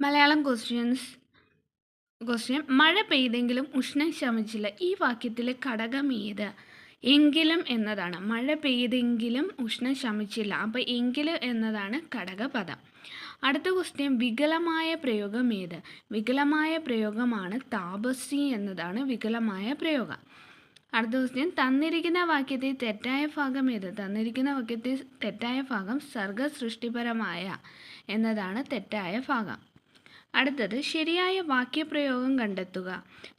Malayalam question മഴ പെയ്തെങ്കിലും ഉഷ്ണം ശമിച്ചില്ല. ഈ വാക്യത്തിലെ ഘടകം ഏത്? എങ്കിലും എന്നതാണ്. മഴ പെയ്തെങ്കിലും ഉഷ്ണം ശമിച്ചില്ല. അപ്പോൾ എങ്കിലും എന്നതാണ് ഘടകപദം. അടുത്ത ക്വസ്റ്റ്യൻ വികലമായ പ്രയോഗം ഏത്? വികലമായ പ്രയോഗമാണ് താപസി എന്നതാണ് വികലമായ പ്രയോഗം. അടുത്ത ക്വസ്റ്റ്യൻ തന്നിരിക്കുന്ന വാക്യത്തിൽ തെറ്റായ ഭാഗം ഏത്? തന്നിരിക്കുന്ന വാക്യത്തിൽ തെറ്റായ ഭാഗം സർഗസൃഷ്ടിപരമായ എന്നതാണ് തെറ്റായ ഭാഗം. അടുത്തത് ശരിയായ വാക്യപ്രയോഗം കണ്ടെത്തുക.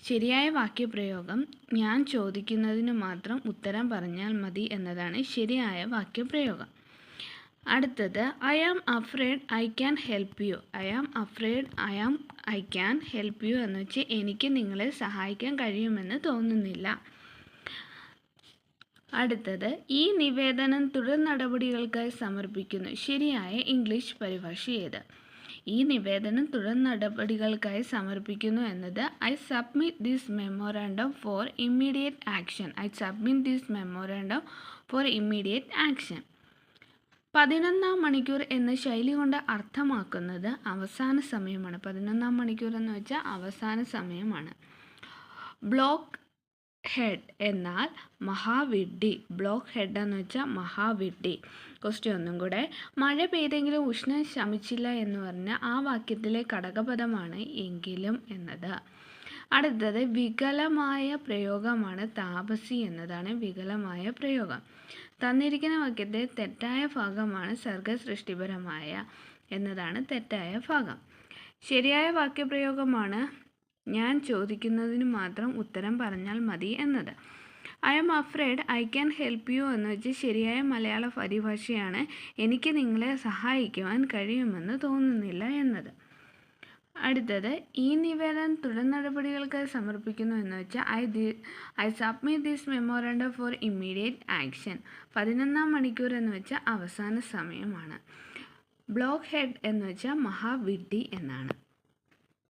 ശരിയായ വാക്യപ്രയോഗം ഞാൻ ചോദിക്കുന്നതിന് മാത്രം ഉത്തരം പറഞ്ഞാൽ മതി എന്നതാണ് ശരിയായ വാക്യപ്രയോഗം. അടുത്തത് I am afraid I can help you. I am afraid I can help you എന്ന് വെച്ച് എനിക്ക് നിങ്ങളെ സഹായിക്കാൻ കഴിയുമെന്ന് തോന്നുന്നില്ല. അടുത്തത് ഈ നിവേദനം തുടർ നടപടികൾക്കായി സമർപ്പിക്കുന്നു. ശരിയായ ഇംഗ്ലീഷ് പരിഭാഷ ഏത്? ഈ നിവേദനം തുടർ നടപടികൾക്കായി സമർപ്പിക്കുന്നു എന്നത് I submit this memorandum for immediate action. I submit this memorandum for immediate action. 11-ാം മണിക്കൂർ എന്ന ശൈലി കൊണ്ട് അർത്ഥമാക്കുന്നത് അവസാന സമയമാണ്. 11-ാം മണിക്കൂർ എന്ന് വെച്ചാൽ അവസാന സമയമാണ്. ബ്ലോക്ക് ഹെഡ് എന്നാൽ മഹാവിഡ്ഢി. ബ്ലോക്ക് ഹെഡ് എന്ന് വെച്ചാൽ മഹാവിഡ്ഢി. ക്വസ്റ്റ്യൻ ഒന്നും കൂടെ. മഴ പെയ്തെങ്കിലും ഉഷ്ണം ശമിച്ചില്ല എന്ന് പറഞ്ഞാൽ ആ വാക്യത്തിലെ ഘടകപദമാണ് എങ്കിലും എന്നത്. അടുത്തത് വികലമായ പ്രയോഗമാണ് താപസി എന്നതാണ് വികലമായ പ്രയോഗം. തന്നിരിക്കുന്ന വാക്യത്തെ തെറ്റായ ഭാഗമാണ് സർഗസൃഷ്ടിപരമായ എന്നതാണ് തെറ്റായ ഭാഗം. ശരിയായ വാക്യപ്രയോഗമാണ് ഞാൻ ചോദിക്കുന്നതിന് മാത്രം ഉത്തരം പറഞ്ഞാൽ മതി എന്നത്. I am afraid I can help you എന്ന് വെച്ച് ശരിയായ മലയാള പരിഭാഷയാണ് എനിക്ക് നിങ്ങളെ സഹായിക്കുവാൻ കഴിയുമെന്ന് തോന്നുന്നില്ല എന്നത്. അടുത്തത് ഈ നിവേദനം തുടർ നടപടികൾക്കായി സമർപ്പിക്കുന്നു എന്ന് വെച്ചാൽ I submit this memorandum for immediate action. 11-ാം മണിക്കൂർ എന്ന് വെച്ചാൽ അവസാന സമയമാണ്. ബ്ലോക്ക് ഹെഡ് എന്ന് വെച്ചാൽ മഹാവിഡ്ഢി എന്നാണ്.